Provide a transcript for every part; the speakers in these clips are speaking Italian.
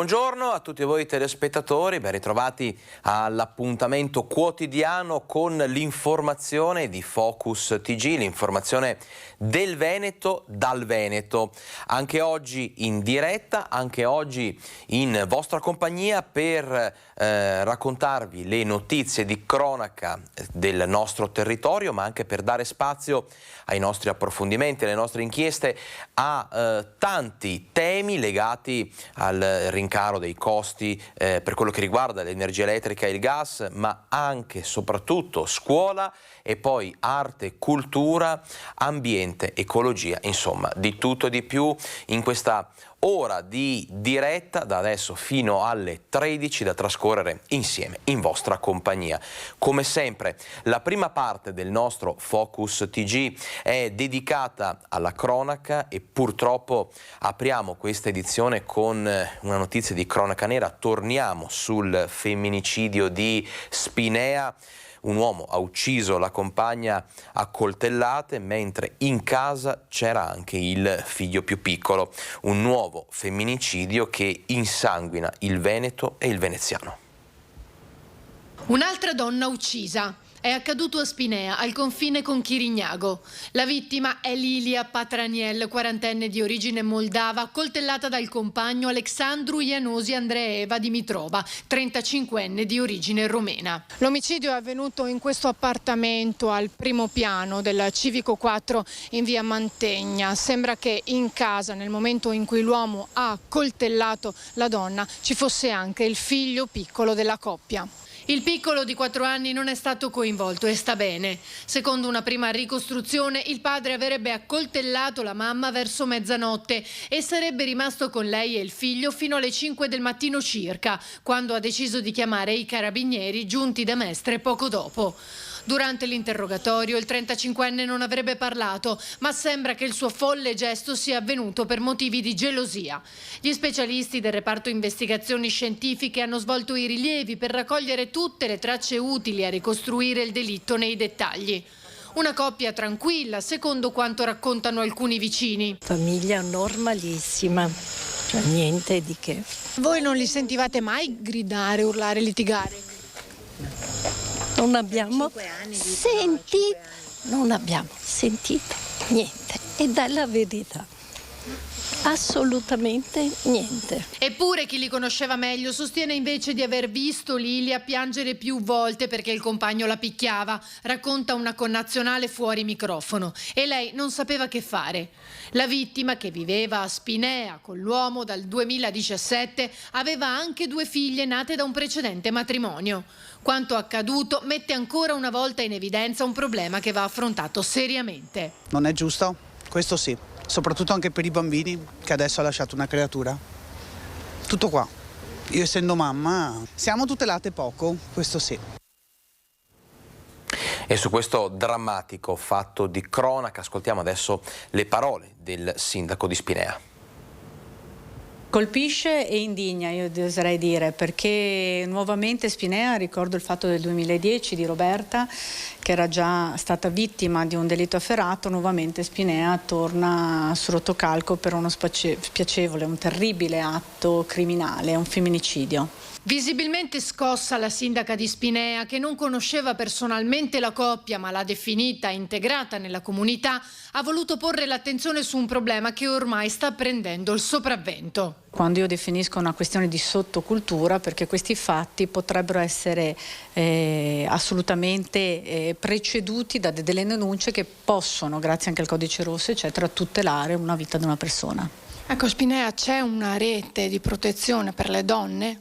Buongiorno a tutti voi telespettatori, ben ritrovati all'appuntamento quotidiano con l'informazione di Focus TG, l'informazione del Veneto dal Veneto. Anche oggi in diretta, anche oggi in vostra compagnia per raccontarvi le notizie di cronaca del nostro territorio, ma anche per dare spazio ai nostri approfondimenti, alle nostre inchieste, a tanti temi legati al rincaro dei costi per quello che riguarda l'energia elettrica e il gas, ma anche e soprattutto scuola e poi arte, cultura, ambiente, ecologia, insomma di tutto e di più in questa ora di diretta da adesso fino alle 13 da trascorrere insieme in vostra compagnia. Come sempre la prima parte del nostro Focus TG è dedicata alla cronaca e purtroppo apriamo questa edizione con una notizia di cronaca nera. Torniamo sul femminicidio di Spinea. Un uomo ha ucciso la compagna a coltellate mentre in casa c'era anche il figlio più piccolo. Un nuovo femminicidio che insanguina il Veneto e il veneziano. Un'altra donna uccisa. È accaduto a Spinea, al confine con Chirignago. La vittima è Lilia Patraniel, quarantenne di origine moldava, coltellata dal compagno Alexandru Ianosi Andreeva Dimitrova, 35enne di origine romena. L'omicidio è avvenuto in questo appartamento al primo piano del Civico 4 in via Mantegna. Sembra che in casa, nel momento in cui l'uomo ha coltellato la donna, ci fosse anche il figlio piccolo della coppia. Il piccolo di 4 anni non è stato coinvolto e sta bene. Secondo una prima ricostruzione, il padre avrebbe accoltellato la mamma verso mezzanotte e sarebbe rimasto con lei e il figlio fino alle 5 del mattino circa, quando ha deciso di chiamare i carabinieri giunti da Mestre poco dopo. Durante l'interrogatorio il 35enne non avrebbe parlato, ma sembra che il suo folle gesto sia avvenuto per motivi di gelosia. Gli specialisti del reparto investigazioni scientifiche hanno svolto i rilievi per raccogliere tutte le tracce utili a ricostruire il delitto nei dettagli. Una coppia tranquilla, secondo quanto raccontano alcuni vicini. Famiglia normalissima, cioè niente di che. Voi non li sentivate mai gridare, urlare, litigare? Non abbiamo sentito niente, e dalla verità. Assolutamente niente. Eppure chi li conosceva meglio sostiene invece di aver visto Lilia piangere più volte perché il compagno la picchiava, racconta una connazionale fuori microfono, e lei non sapeva che fare. La vittima, che viveva a Spinea con l'uomo dal 2017, aveva anche 2 figlie nate da un precedente matrimonio. Quanto accaduto mette ancora una volta in evidenza un problema che va affrontato seriamente. Non è giusto? Questo sì. Soprattutto anche per i bambini che adesso ha lasciato una creatura. Tutto qua. Io essendo mamma siamo tutelate poco, questo sì. E su questo drammatico fatto di cronaca ascoltiamo adesso le parole del sindaco di Spinea. Colpisce e indigna, io oserei dire, perché nuovamente Spinea, ricordo il fatto del 2010 di Roberta, che era già stata vittima di un delitto efferato, nuovamente Spinea torna su rotocalco per uno spiacevole, un terribile atto criminale, un femminicidio. Visibilmente scossa la sindaca di Spinea, che non conosceva personalmente la coppia ma l'ha definita integrata nella comunità, ha voluto porre l'attenzione su un problema che ormai sta prendendo il sopravvento. Quando io definisco una questione di sottocultura, perché questi fatti potrebbero essere assolutamente preceduti da delle denunce che possono, grazie anche al codice rosso eccetera, tutelare una vita di una persona. Ecco, a Spinea c'è una rete di protezione per le donne?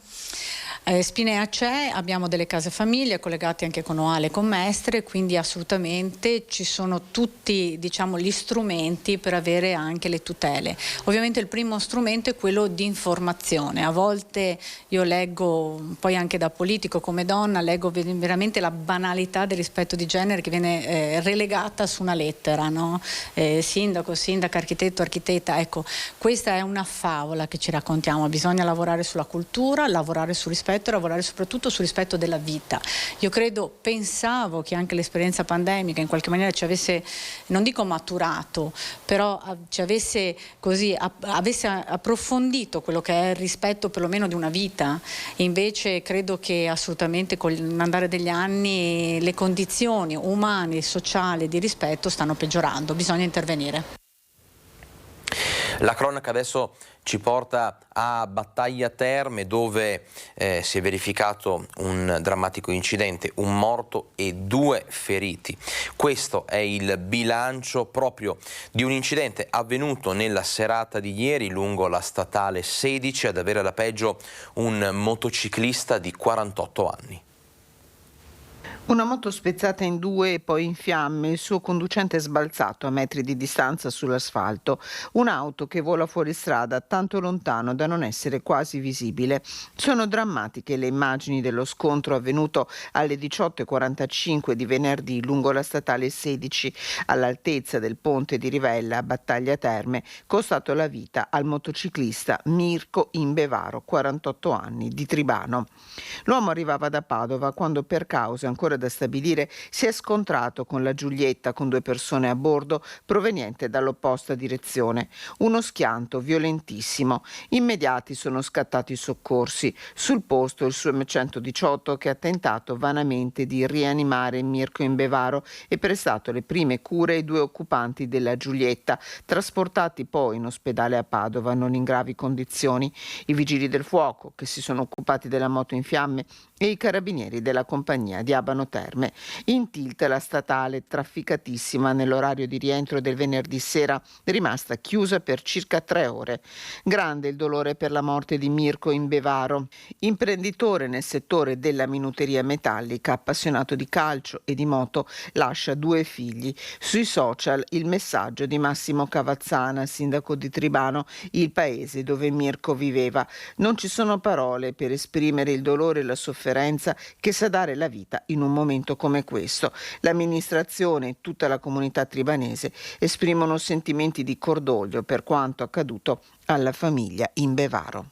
Spinea c'è, abbiamo delle case famiglie collegate anche con OAL e con Mestre, quindi assolutamente ci sono tutti, diciamo, gli strumenti per avere anche le tutele. Ovviamente il primo strumento è quello di informazione. A volte io leggo, poi anche da politico come donna, leggo veramente la banalità del rispetto di genere che viene relegata su una lettera, no? Sindaco, sindaca, architetto, architetta. Ecco, questa è una favola che ci raccontiamo, bisogna lavorare sulla cultura, lavorare sul rispetto rispetto e lavorare soprattutto sul rispetto della vita. Io pensavo che anche l'esperienza pandemica in qualche maniera ci avesse, non dico maturato, però ci avesse avesse approfondito quello che è il rispetto perlomeno di una vita. E invece credo che assolutamente con l'andare degli anni le condizioni umane, sociali, di rispetto stanno peggiorando, bisogna intervenire. La cronaca adesso ci porta a Battaglia Terme, dove si è verificato un drammatico incidente, un morto e 2 feriti. Questo è il bilancio proprio di un incidente avvenuto nella serata di ieri lungo la statale 16, ad avere la peggio un motociclista di 48 anni. Una moto spezzata in 2 e poi in fiamme, il suo conducente è sbalzato a metri di distanza sull'asfalto. Un'auto che vola fuori strada tanto lontano da non essere quasi visibile. Sono drammatiche le immagini dello scontro avvenuto alle 18:45 di venerdì lungo la statale 16, all'altezza del ponte di Rivella a Battaglia Terme, costato la vita al motociclista Mirko Imbevaro, 48 anni, di Tribano. L'uomo arrivava da Padova quando, per cause ancora da stabilire, si è scontrato con la Giulietta, con 2 persone a bordo proveniente dall'opposta direzione. Uno schianto violentissimo. Immediati sono scattati i soccorsi. Sul posto il SUEM 118 che ha tentato vanamente di rianimare Mirko Imbevaro e prestato le prime cure ai 2 occupanti della Giulietta, trasportati poi in ospedale a Padova non in gravi condizioni. I vigili del fuoco che si sono occupati della moto in fiamme e i carabinieri della compagnia di Abano Terme. In tilt la statale, trafficatissima nell'orario di rientro del venerdì sera, rimasta chiusa per circa 3 ore. Grande il dolore per la morte di Mirko Imbevaro, imprenditore nel settore della minuteria metallica, appassionato di calcio e di moto, lascia 2 figli. Sui social il messaggio di Massimo Cavazzana, sindaco di Tribano, il paese dove Mirko viveva. Non ci sono parole per esprimere il dolore e la sofferenza che sa dare la vita in un momento come questo. L'amministrazione e tutta la comunità tribanese esprimono sentimenti di cordoglio per quanto accaduto alla famiglia Imbevaro.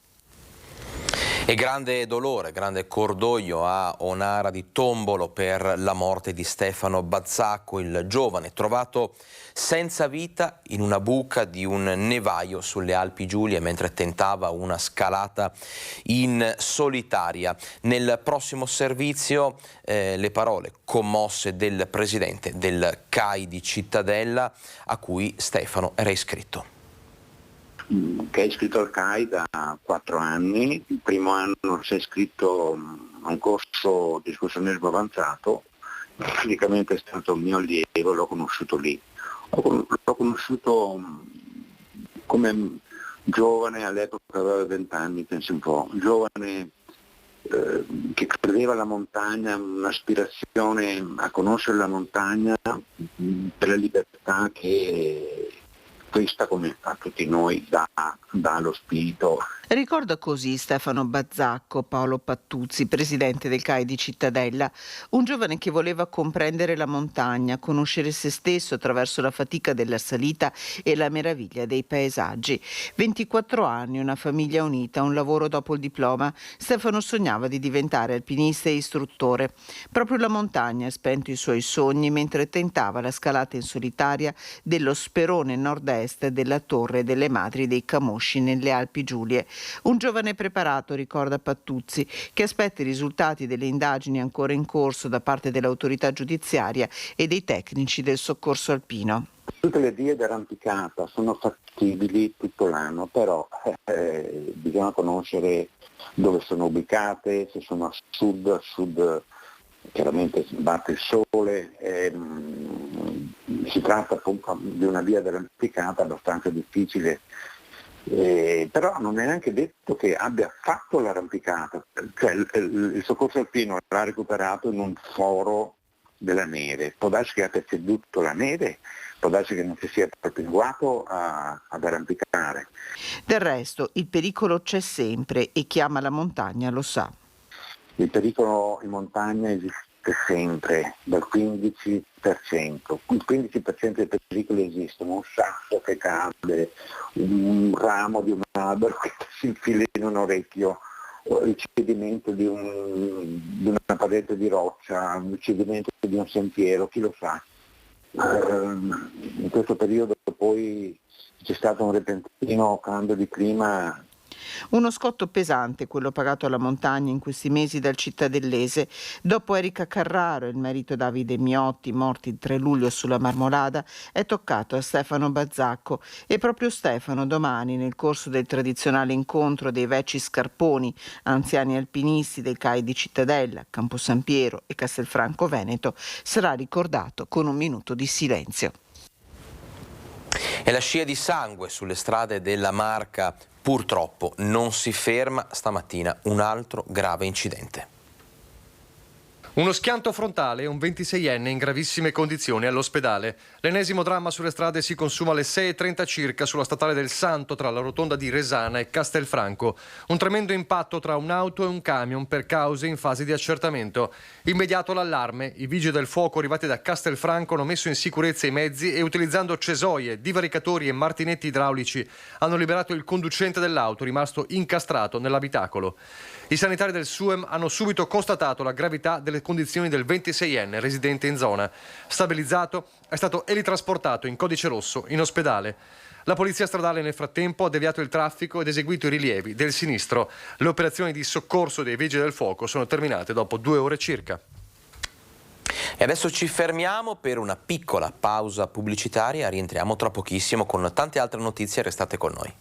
E grande dolore, grande cordoglio a Onara di Tombolo per la morte di Stefano Bazzacco, il giovane trovato senza vita in una buca di un nevaio sulle Alpi Giulie mentre tentava una scalata in solitaria. Nel prossimo servizio le parole commosse del presidente del CAI di Cittadella, a cui Stefano era iscritto. Che è iscritto al CAI da 4 anni, il primo anno si è iscritto a un corso di escursionismo avanzato, praticamente è stato un mio allievo, l'ho conosciuto lì. L'ho conosciuto come giovane, all'epoca aveva 20 anni, penso un po', giovane che credeva alla montagna, un'aspirazione a conoscere la montagna per la libertà che questa, come a tutti noi, dà lo spirito. Ricorda così Stefano Bazzacco, Paolo Pattuzzi, presidente del CAI di Cittadella, un giovane che voleva comprendere la montagna, conoscere se stesso attraverso la fatica della salita e la meraviglia dei paesaggi. 24 anni, una famiglia unita, un lavoro dopo il diploma. Stefano sognava di diventare alpinista e istruttore. Proprio la montagna ha spento i suoi sogni mentre tentava la scalata in solitaria dello sperone nord-est della Torre delle Madri dei Camosci nelle Alpi Giulie. Un giovane preparato, ricorda Pattuzzi, che aspetta i risultati delle indagini ancora in corso da parte dell'autorità giudiziaria e dei tecnici del soccorso alpino. Tutte le vie d'arrampicata sono fattibili tutto l'anno, però bisogna conoscere dove sono ubicate, se sono a sud chiaramente batte il sole, si tratta appunto di una via d'arrampicata abbastanza difficile. Però non è neanche detto che abbia fatto l'arrampicata, cioè il soccorso alpino l'ha recuperato in un foro della neve, può darsi che abbia ceduto la neve, può darsi che non si sia propinguato ad arrampicare. Del resto il pericolo c'è sempre e chi ama la montagna lo sa. Il pericolo in montagna esiste sempre, dal 15%. Il 15% dei pericoli esistono, un sasso che cade, un ramo di un albero che si infila in un orecchio, il cedimento di una parete di roccia, il cedimento di un sentiero, chi lo sa. In questo periodo poi c'è stato un repentino cambio di clima. Uno scotto pesante, quello pagato alla montagna in questi mesi dal cittadellese. Dopo Erika Carraro e il marito Davide Miotti, morti il 3 luglio sulla Marmolada, è toccato a Stefano Bazzacco. E proprio Stefano domani, nel corso del tradizionale incontro dei vecchi scarponi, anziani alpinisti del CAI di Cittadella, Campo San Piero e Castelfranco Veneto, sarà ricordato con un minuto di silenzio. E la scia di sangue sulle strade della Marca purtroppo non si ferma. Stamattina un altro grave incidente. Uno schianto frontale e un 26enne in gravissime condizioni all'ospedale. L'ennesimo dramma sulle strade si consuma alle 6:30 circa sulla statale del Santo tra la rotonda di Resana e Castelfranco. Un tremendo impatto tra un'auto e un camion per cause in fase di accertamento. Immediato l'allarme, i vigili del fuoco arrivati da Castelfranco hanno messo in sicurezza i mezzi e utilizzando cesoie, divaricatori e martinetti idraulici hanno liberato il conducente dell'auto rimasto incastrato nell'abitacolo. I sanitari del SUEM hanno subito constatato la gravità delle condizioni del 26enne residente in zona. Stabilizzato, è stato elitrasportato in codice rosso in ospedale. La polizia stradale nel frattempo ha deviato il traffico ed eseguito i rilievi del sinistro. Le operazioni di soccorso dei vigili del fuoco sono terminate dopo 2 ore circa. E adesso ci fermiamo per una piccola pausa pubblicitaria, rientriamo tra pochissimo con tante altre notizie, restate con noi.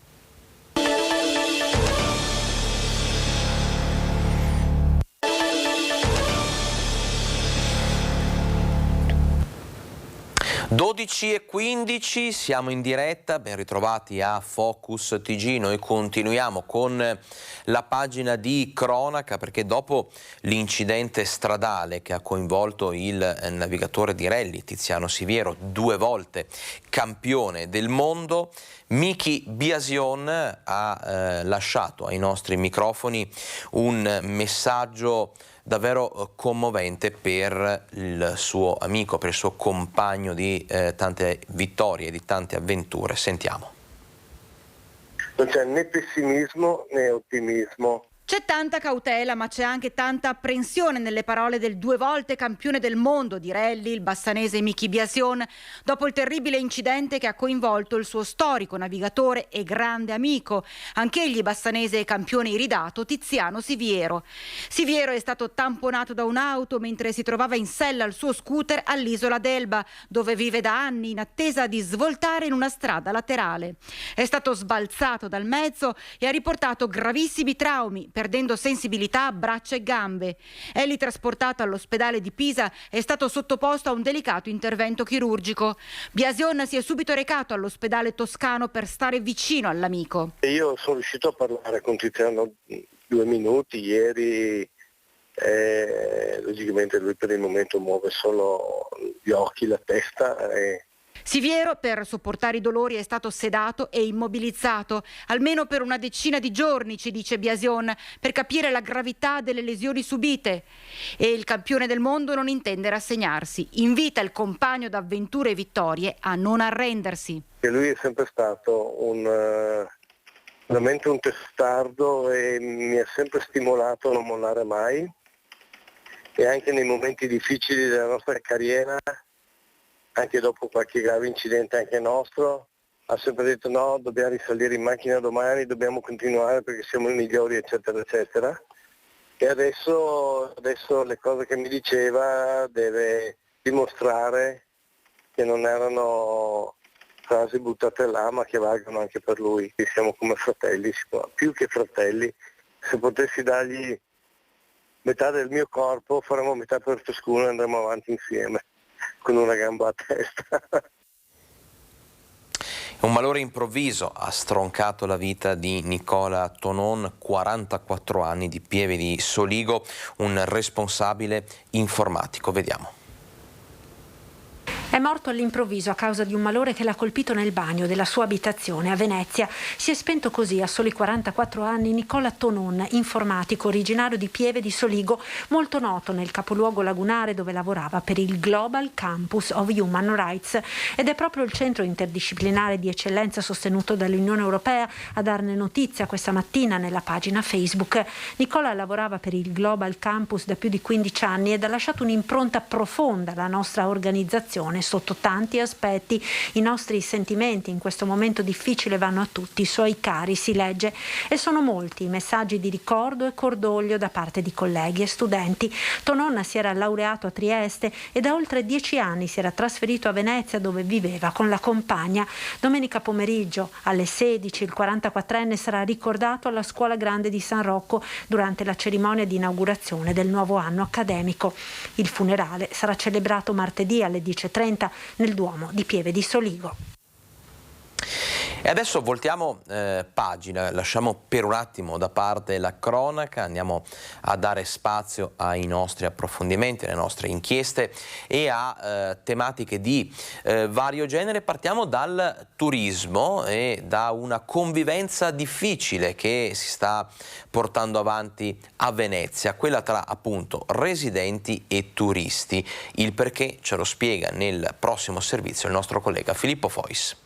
(12:15), siamo in diretta, ben ritrovati a Focus TG. Noi continuiamo con la pagina di cronaca perché dopo l'incidente stradale che ha coinvolto il navigatore di rally Tiziano Siviero, 2 volte campione del mondo, Miki Biasion ha lasciato ai nostri microfoni un messaggio davvero commovente per il suo amico, per il suo compagno di tante vittorie, di tante avventure. Sentiamo. Non c'è né pessimismo né ottimismo. C'è tanta cautela, ma c'è anche tanta apprensione nelle parole del 2 volte campione del mondo di rally, il bassanese Miki Biasion, dopo il terribile incidente che ha coinvolto il suo storico navigatore e grande amico, anch'egli bassanese e campione iridato, Tiziano Siviero. Siviero è stato tamponato da un'auto mentre si trovava in sella al suo scooter all'isola d'Elba, dove vive da anni in attesa di svoltare in una strada laterale. È stato sbalzato dal mezzo e ha riportato gravissimi traumi, perdendo sensibilità, braccia e gambe. È lì trasportato all'ospedale di Pisa e è stato sottoposto a un delicato intervento chirurgico. Biasion si è subito recato all'ospedale toscano per stare vicino all'amico. Io sono riuscito a parlare con Tiziano 2 minuti ieri, logicamente lui per il momento muove solo gli occhi, la testa. Siviero, per sopportare i dolori, è stato sedato e immobilizzato, almeno per una decina di giorni, ci dice Biasion, per capire la gravità delle lesioni subite. E il campione del mondo non intende rassegnarsi. Invita il compagno d'avventure e vittorie a non arrendersi. E lui è sempre stato veramente un testardo e mi ha sempre stimolato a non mollare mai. E anche nei momenti difficili della nostra carriera, anche dopo qualche grave incidente anche nostro, ha sempre detto no, dobbiamo risalire in macchina domani, dobbiamo continuare perché siamo i migliori, eccetera, eccetera. E adesso le cose che mi diceva deve dimostrare che non erano frasi buttate là, ma che valgono anche per lui. Siamo come fratelli, più che fratelli. Se potessi dargli metà del mio corpo, faremo metà per ciascuno e andremo avanti insieme, con una gamba a testa. Un malore improvviso ha stroncato la vita di Nicola Tonon, 44 anni, di Pieve di Soligo, un responsabile informatico. Vediamo. È È morto all'improvviso a causa di un malore che l'ha colpito nel bagno della sua abitazione a Venezia. Si è spento così a soli 44 anni Nicola Tonon, informatico originario di Pieve di Soligo, molto noto nel capoluogo lagunare dove lavorava per il Global Campus of Human Rights, ed è proprio il centro interdisciplinare di eccellenza sostenuto dall'Unione Europea a darne notizia questa mattina nella pagina Facebook. Nicola lavorava per il Global Campus da più di 15 anni ed ha lasciato un'impronta profonda alla nostra organizzazione sotto tanti aspetti. I nostri sentimenti in questo momento difficile vanno a tutti i suoi cari, si legge, e sono molti i messaggi di ricordo e cordoglio da parte di colleghi e studenti. Tonon si era laureato a Trieste e da oltre 10 anni si era trasferito a Venezia, dove viveva con la compagna. Domenica pomeriggio alle 16 il 44enne sarà ricordato alla Scuola Grande di San Rocco durante la cerimonia di inaugurazione del nuovo anno accademico. Il funerale sarà celebrato martedì alle 10:30 nel Duomo di Pieve di Soligo. E adesso voltiamo pagina, lasciamo per un attimo da parte la cronaca, andiamo a dare spazio ai nostri approfondimenti, alle nostre inchieste e a tematiche di vario genere. Partiamo dal turismo e da una convivenza difficile che si sta portando avanti a Venezia, quella tra appunto residenti e turisti. Il perché ce lo spiega nel prossimo servizio il nostro collega Filippo Fois.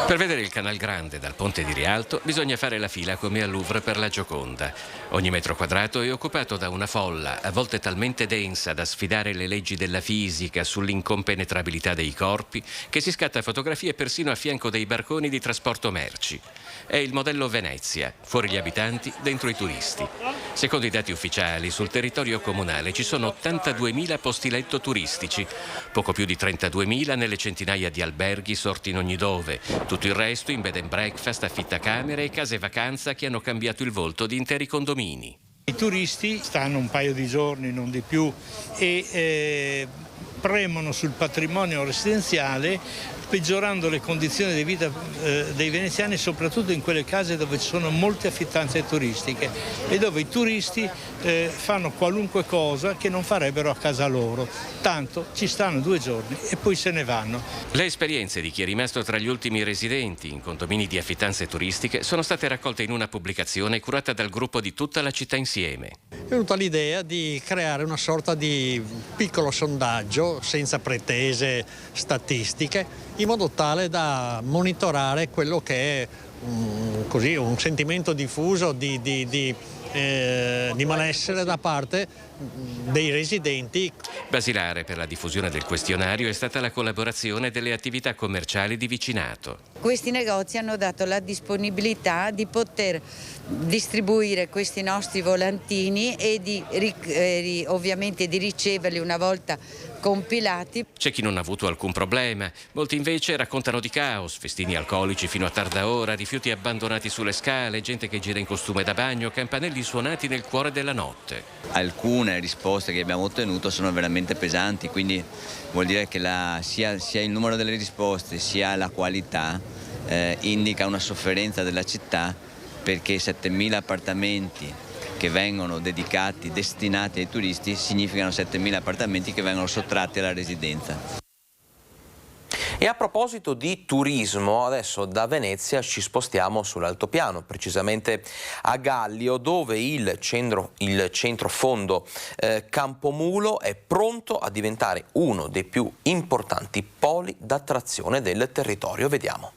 Per vedere il Canal Grande dal ponte di Rialto bisogna fare la fila come al Louvre per la Gioconda. Ogni metro quadrato è occupato da una folla, a volte talmente densa da sfidare le leggi della fisica sull'incompenetrabilità dei corpi, che si scatta fotografie persino a fianco dei barconi di trasporto merci. È il modello Venezia, fuori gli abitanti, dentro i turisti. Secondo i dati ufficiali, sul territorio comunale ci sono 82.000 posti letto turistici, poco più di 32.000 nelle centinaia di alberghi sorti in ogni dove. Tutto il resto in bed and breakfast, affittacamere e case vacanza che hanno cambiato il volto di interi condomini. I turisti stanno un paio di giorni, non di più, e premono sul patrimonio residenziale, peggiorando le condizioni di vita dei veneziani, soprattutto in quelle case dove ci sono molte affittanze turistiche e dove i turisti fanno qualunque cosa che non farebbero a casa loro. Tanto ci stanno 2 giorni e poi se ne vanno. Le esperienze di chi è rimasto tra gli ultimi residenti in condomini di affittanze turistiche sono state raccolte in una pubblicazione curata dal gruppo di Tutta la città insieme. È venuta l'idea di creare una sorta di piccolo sondaggio senza pretese statistiche, in modo tale da monitorare quello che è un sentimento diffuso di malessere da parte dei residenti. Basilare per la diffusione del questionario è stata la collaborazione delle attività commerciali di vicinato. Questi negozi hanno dato la disponibilità di poter distribuire questi nostri volantini e ovviamente di riceverli una volta compilati. C'è chi non ha avuto alcun problema, molti invece raccontano di caos, festini alcolici fino a tarda ora, rifiuti abbandonati sulle scale, gente che gira in costume da bagno, campanelli suonati nel cuore della notte. Alcune risposte che abbiamo ottenuto sono veramente pesanti, quindi vuol dire che sia il numero delle risposte sia la qualità indica una sofferenza della città, perché 7.000 appartamenti che vengono destinati ai turisti significano 7.000 appartamenti che vengono sottratti alla residenza. E a proposito di turismo, adesso da Venezia ci spostiamo sull'altopiano, precisamente a Gallio, dove il centro fondo Campomulo è pronto a diventare uno dei più importanti poli d'attrazione del territorio. Vediamo.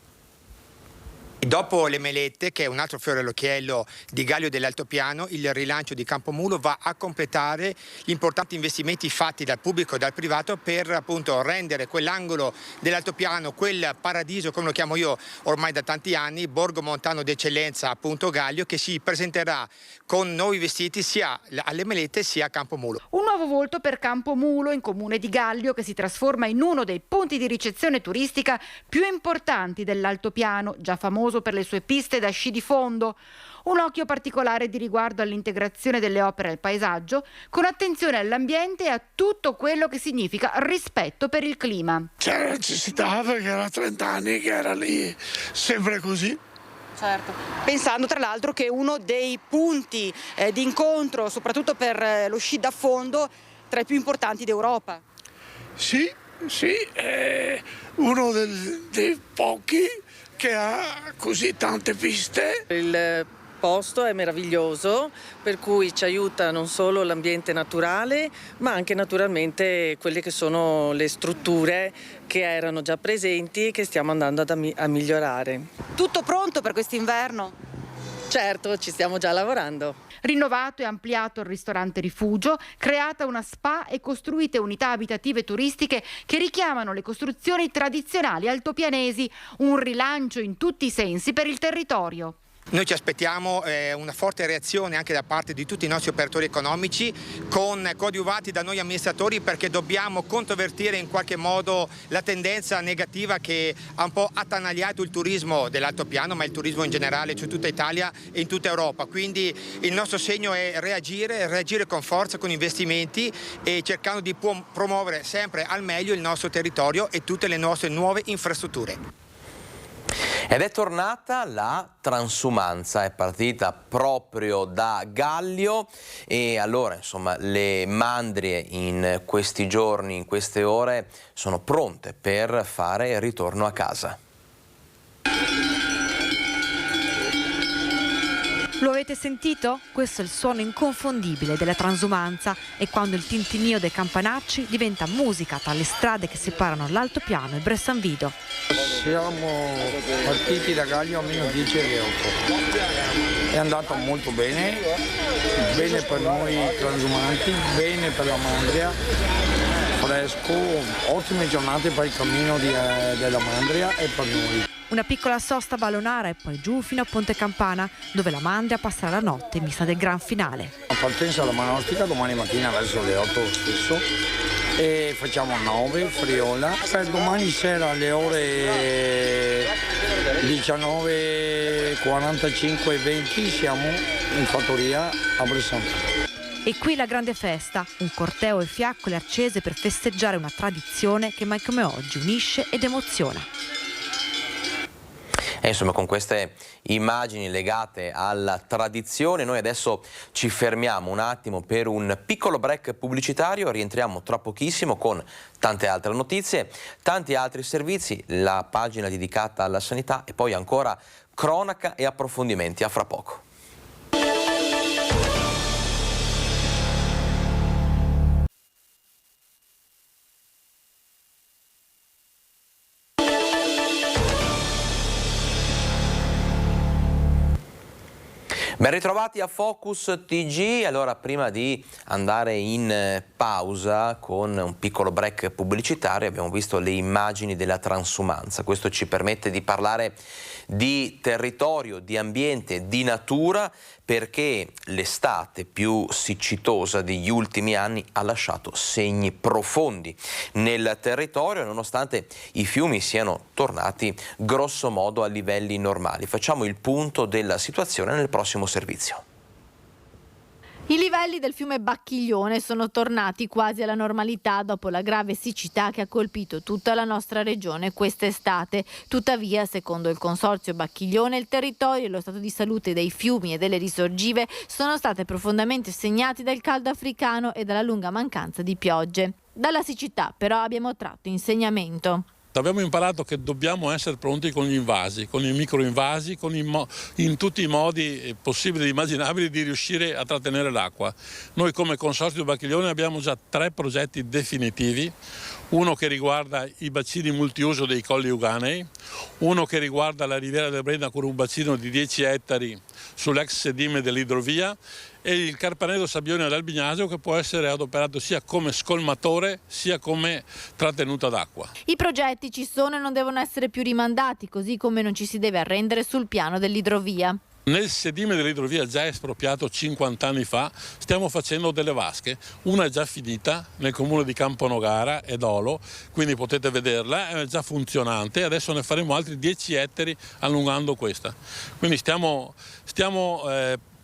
Dopo le melette, che è un altro fiore all'occhiello di Gallio dell'Altopiano, il rilancio di Campomulo va a completare gli importanti investimenti fatti dal pubblico e dal privato per appunto rendere quell'angolo dell'Altopiano, quel paradiso, come lo chiamo io ormai da tanti anni, borgo montano d'eccellenza appunto Gallio, che si presenterà con nuovi vestiti sia alle melette sia a Campomulo. Un nuovo volto per Campomulo, in comune di Gallio, che si trasforma in uno dei punti di ricezione turistica più importanti dell'Altopiano, già famoso per le sue piste da sci di fondo. Un occhio particolare di riguardo all'integrazione delle opere al paesaggio, con attenzione all'ambiente e a tutto quello che significa rispetto per il clima. C'era necessità, perché era 30 anni che era lì, sempre così. Certo, pensando tra l'altro che uno dei punti di incontro, soprattutto per lo sci da fondo, tra i più importanti d'Europa. Sì, sì, è uno dei pochi che ha così tante piste. Il posto è meraviglioso, per cui ci aiuta non solo l'ambiente naturale, ma anche naturalmente quelle che sono le strutture che erano già presenti e che stiamo andando a migliorare. Tutto pronto per quest'inverno? Certo, ci stiamo già lavorando. Rinnovato e ampliato il ristorante Rifugio, creata una spa e costruite unità abitative turistiche che richiamano le costruzioni tradizionali altopianesi, un rilancio in tutti i sensi per il territorio. Noi ci aspettiamo una forte reazione anche da parte di tutti i nostri operatori economici, coadiuvati da noi amministratori, perché dobbiamo controvertire in qualche modo la tendenza negativa che ha un po' attanagliato il turismo dell'altopiano, ma il turismo in generale su tutta Italia e in tutta Europa. Quindi il nostro segno è reagire con forza, con investimenti e cercando di promuovere sempre al meglio il nostro territorio e tutte le nostre nuove infrastrutture. Ed è tornata la transumanza, è partita proprio da Gallio e allora insomma le mandrie in questi giorni, in queste ore sono pronte per fare ritorno a casa. Lo avete sentito? Questo è il suono inconfondibile della transumanza, è quando il tintinnio dei campanacci diventa musica tra le strade che separano l'altopiano e Bressanvido. Siamo partiti da Gallio a meno 10 e 8. È andato molto bene, bene per noi transumanti, bene per la Mandria, fresco, ottime giornate per il cammino della Mandria e per noi. Una piccola sosta a Ballonara e poi giù fino a Ponte Campana, dove la Mandria passerà la notte in vista del gran finale. La partenza alla Manostica domani mattina verso le 8 stesso e facciamo 9 Friola. Per domani sera alle ore 19:45 e 20 siamo in fattoria a Bressanvido. E qui la grande festa, un corteo e fiaccole accese per festeggiare una tradizione che mai come oggi unisce ed emoziona. E insomma, con queste immagini legate alla tradizione noi adesso ci fermiamo un attimo per un piccolo break pubblicitario, rientriamo tra pochissimo con tante altre notizie, tanti altri servizi, la pagina dedicata alla sanità e poi ancora cronaca e approfondimenti. A fra poco. Ben ritrovati a Focus TG. Allora, prima di andare in pausa con un piccolo break pubblicitario abbiamo visto le immagini della transumanza. Questo ci permette di parlare di territorio, di ambiente, di natura, perché l'estate più siccitosa degli ultimi anni ha lasciato segni profondi nel territorio, nonostante i fiumi siano tornati grosso modo a livelli normali. Facciamo il punto della situazione nel prossimo servizio. I livelli del fiume Bacchiglione sono tornati quasi alla normalità dopo la grave siccità che ha colpito tutta la nostra regione quest'estate. Tuttavia, secondo il Consorzio Bacchiglione, il territorio e lo stato di salute dei fiumi e delle risorgive sono state profondamente segnati dal caldo africano e dalla lunga mancanza di piogge. Dalla siccità, però, abbiamo tratto insegnamento. Abbiamo imparato che dobbiamo essere pronti con gli invasi, con i microinvasi, in tutti i modi possibili e immaginabili di riuscire a trattenere l'acqua. Noi come Consorzio Bacchiglione abbiamo già 3 progetti definitivi, uno che riguarda i bacini multiuso dei Colli Euganei, uno che riguarda la Riviera del Brenta con un bacino di 10 ettari sull'ex sedime dell'idrovia e il Carpanedo Sabbione ad Albignasio, che può essere adoperato sia come scolmatore sia come trattenuta d'acqua. I progetti ci sono e non devono essere più rimandati, così come non ci si deve arrendere sul piano dell'idrovia. Nel sedime dell'idrovia già espropriato 50 anni fa stiamo facendo delle vasche, una è già finita nel comune di Camponogara e Dolo, quindi potete vederla, è già funzionante, adesso ne faremo altri 10 ettari allungando questa. Quindi stiamo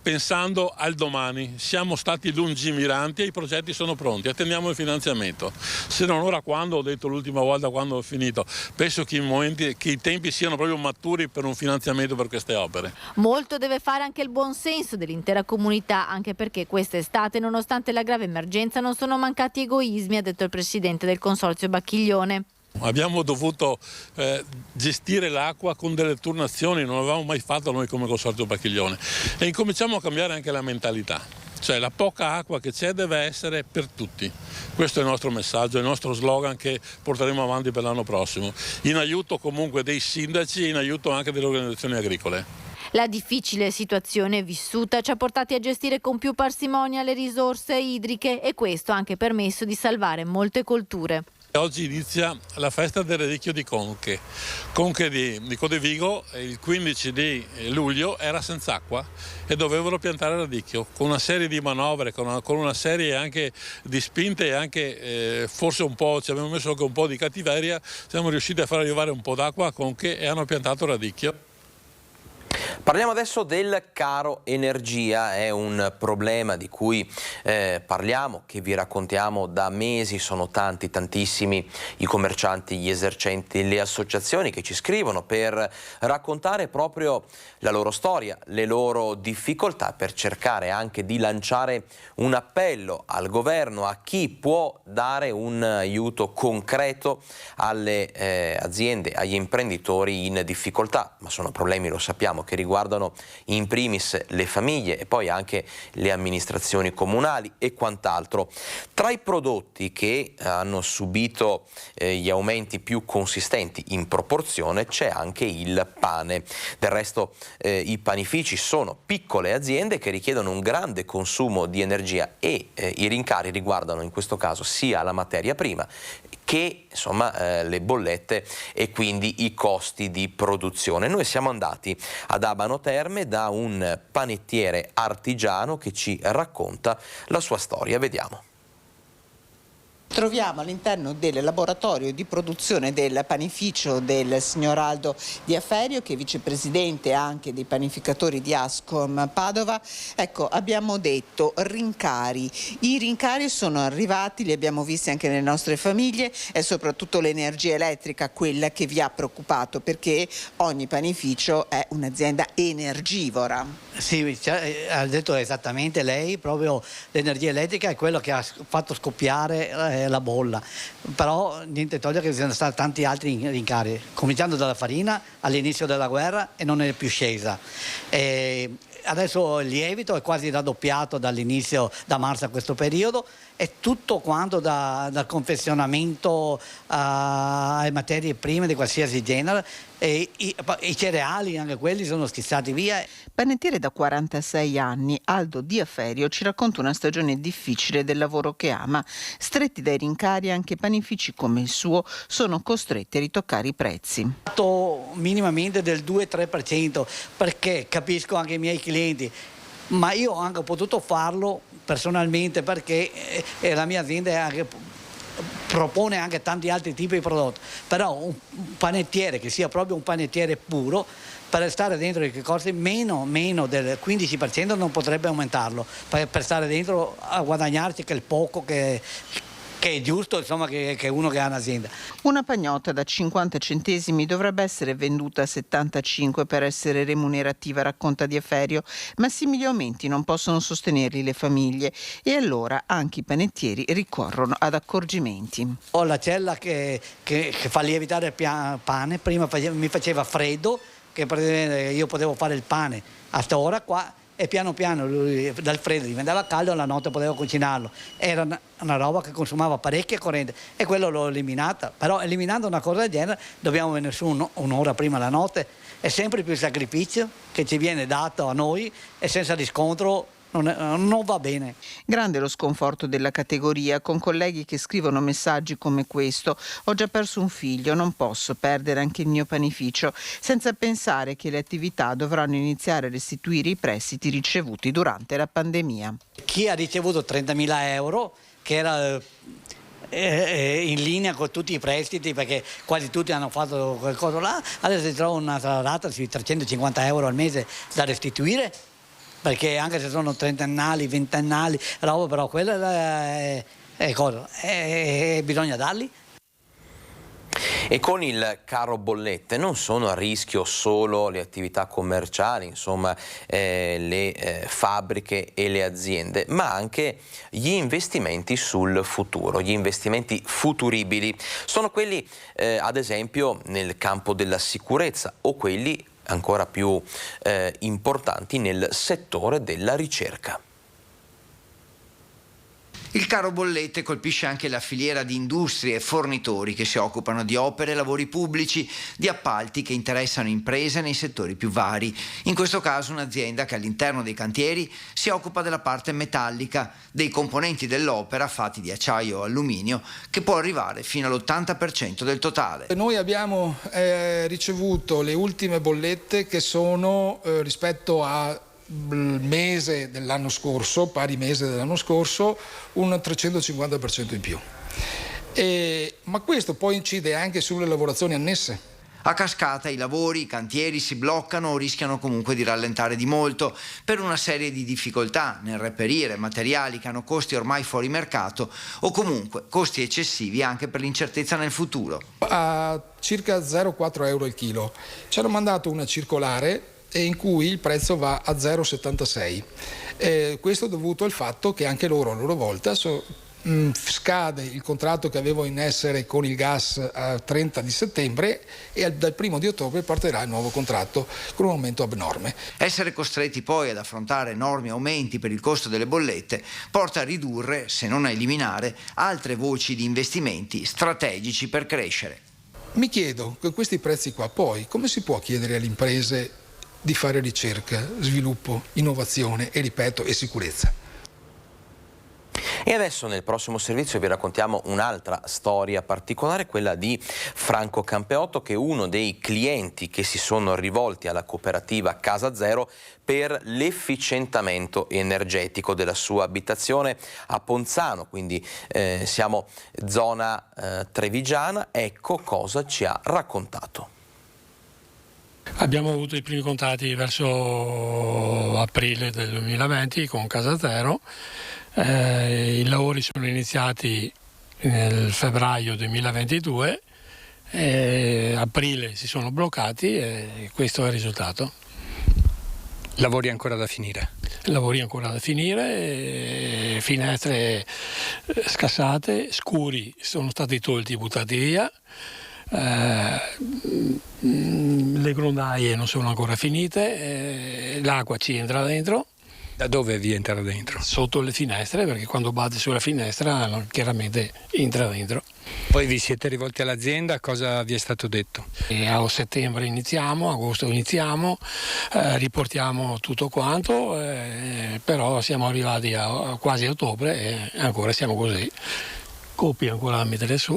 pensando al domani, siamo stati lungimiranti e i progetti sono pronti, attendiamo il finanziamento. Se non ora quando, ho detto l'ultima volta quando ho finito, penso che i tempi siano proprio maturi per un finanziamento per queste opere. Molto deve fare anche il buon senso dell'intera comunità, anche perché quest'estate, nonostante la grave emergenza, non sono mancati egoismi, ha detto il presidente del Consorzio Bacchiglione. Abbiamo dovuto gestire l'acqua con delle turnazioni, non l'avevamo mai fatto noi come Consorzio Bacchiglione, e incominciamo a cambiare anche la mentalità, cioè la poca acqua che c'è deve essere per tutti. Questo è il nostro messaggio, il nostro slogan che porteremo avanti per l'anno prossimo, in aiuto comunque dei sindaci e in aiuto anche delle organizzazioni agricole. La difficile situazione vissuta ci ha portati a gestire con più parsimonia le risorse idriche e questo ha anche permesso di salvare molte colture. Oggi inizia la festa del radicchio di Conche. Conche di Codevigo il 15 di luglio era senza acqua e dovevano piantare il radicchio. Con una serie di manovre, con una serie anche di spinte e anche forse un po', ci abbiamo messo anche un po' di cattiveria, siamo riusciti a far arrivare un po' d'acqua a Conche e hanno piantato il radicchio. Parliamo adesso del caro energia, è un problema di cui parliamo, che vi raccontiamo da mesi, sono tantissimi i commercianti, gli esercenti, le associazioni che ci scrivono per raccontare proprio la loro storia, le loro difficoltà, per cercare anche di lanciare un appello al governo, a chi può dare un aiuto concreto alle aziende, agli imprenditori in difficoltà, ma sono problemi, lo sappiamo, che riguardano in primis le famiglie e poi anche le amministrazioni comunali e quant'altro. Tra i prodotti che hanno subito gli aumenti più consistenti in proporzione c'è anche il pane. Del resto i panifici sono piccole aziende che richiedono un grande consumo di energia e i rincari riguardano in questo caso sia la materia prima che insomma le bollette e quindi i costi di produzione. Noi siamo andati ad Abano Terme da un panettiere artigiano che ci racconta la sua storia. Vediamo. Troviamo all'interno del laboratorio di produzione del panificio del signor Aldo Diaferio, che è vicepresidente anche dei panificatori di Ascom Padova. Ecco, abbiamo detto rincari. I rincari sono arrivati, li abbiamo visti anche nelle nostre famiglie, è soprattutto l'energia elettrica quella che vi ha preoccupato, perché ogni panificio è un'azienda energivora. Sì, ha detto esattamente lei, proprio l'energia elettrica è quello che ha fatto scoppiare la bolla, però niente toglie che ci sono stati tanti altri rincari, cominciando dalla farina all'inizio della guerra e non è più scesa. Adesso il lievito è quasi raddoppiato dall'inizio, da marzo a questo periodo, e tutto quanto dal confezionamento alle materie prime di qualsiasi genere, e i cereali anche quelli sono schizzati via. Panettiere da 46 anni, Aldo Diaferio ci racconta una stagione difficile del lavoro che ama. Stretti dai rincari, anche panifici come il suo sono costretti a ritoccare i prezzi. Minimamente del 2-3%, perché capisco anche i miei clienti, ma io ho anche potuto farlo personalmente perché la mia azienda propone anche tanti altri tipi di prodotti, però un panettiere che sia proprio un panettiere puro, per stare dentro i costi meno del 15% non potrebbe aumentarlo, per stare dentro a guadagnarci quel poco che è giusto, insomma, che uno che ha un'azienda. Una pagnotta da 50 centesimi dovrebbe essere venduta a 75 per essere remunerativa, racconta Diaferio, ma simili aumenti non possono sostenerli le famiglie e allora anche i panettieri ricorrono ad accorgimenti. Ho la cella che fa lievitare il pane, prima mi faceva freddo, che io potevo fare il pane a sta ora qua, e piano piano lui dal freddo diventava caldo e la notte potevo cucinarlo. Era una roba che consumava parecchia corrente e quello l'ho eliminata. Però eliminando una cosa del genere dobbiamo venire su un'ora prima la notte. È sempre più sacrificio che ci viene dato a noi e senza riscontro non va bene. Grande lo sconforto della categoria, con colleghi che scrivono messaggi come questo: ho già perso un figlio, non posso perdere anche il mio panificio, senza pensare che le attività dovranno iniziare a restituire i prestiti ricevuti durante la pandemia. Chi ha ricevuto 30.000 euro, che era in linea con tutti i prestiti, perché quasi tutti hanno fatto qualcosa là, adesso si trova una rata sui 350 euro al mese da restituire. perché anche se sono 30ennali, 20ennali, roba, però quella bisogna darli. E con il caro bollette non sono a rischio solo le attività commerciali, insomma le fabbriche e le aziende, ma anche gli investimenti sul futuro, gli investimenti futuribili. Sono quelli ad esempio nel campo della sicurezza o quelli ancora più importanti nel settore della ricerca. Il caro bollette colpisce anche la filiera di industrie e fornitori che si occupano di opere e lavori pubblici, di appalti che interessano imprese nei settori più vari. In questo caso un'azienda che all'interno dei cantieri si occupa della parte metallica, dei componenti dell'opera fatti di acciaio o alluminio, che può arrivare fino all'80% del totale. Noi abbiamo ricevuto le ultime bollette che sono rispetto a mese dell'anno scorso, pari mese dell'anno scorso, un 350% in più. Ma questo poi incide anche sulle lavorazioni annesse. A cascata i lavori, i cantieri si bloccano o rischiano comunque di rallentare di molto per una serie di difficoltà nel reperire materiali che hanno costi ormai fuori mercato o comunque costi eccessivi anche per l'incertezza nel futuro. A circa 0,4 euro il chilo ci hanno mandato una circolare in cui il prezzo va a 0,76. Questo è dovuto al fatto che anche loro a loro volta scade il contratto che avevo in essere con il gas a 30 di settembre e dal 1° di ottobre partirà il nuovo contratto con un aumento abnorme. Essere costretti poi ad affrontare enormi aumenti per il costo delle bollette porta a ridurre, se non a eliminare, altre voci di investimenti strategici per crescere. Mi chiedo, con questi prezzi qua poi, come si può chiedere alle imprese di fare ricerca, sviluppo, innovazione e, ripeto, e sicurezza? E adesso nel prossimo servizio vi raccontiamo un'altra storia particolare, quella di Franco Campeotto, che è uno dei clienti che si sono rivolti alla cooperativa Casa Zero per l'efficientamento energetico della sua abitazione a Ponzano, quindi siamo zona trevigiana. Ecco cosa ci ha raccontato. Abbiamo avuto i primi contatti verso aprile del 2020 con Casa Zero. I lavori sono iniziati nel febbraio 2022, aprile si sono bloccati e questo è il risultato. Lavori ancora da finire? Lavori ancora da finire, finestre scassate, scuri sono stati tolti, buttati via. Le grondaie non sono ancora finite, l'acqua ci entra dentro. Da dove vi entra dentro? Sotto le finestre, perché quando batte sulla finestra chiaramente entra dentro. Poi vi siete rivolti all'azienda, cosa vi è stato detto? A settembre iniziamo, agosto iniziamo, riportiamo tutto quanto, però siamo arrivati a quasi ottobre e ancora siamo così, coppie ancora da mettere su.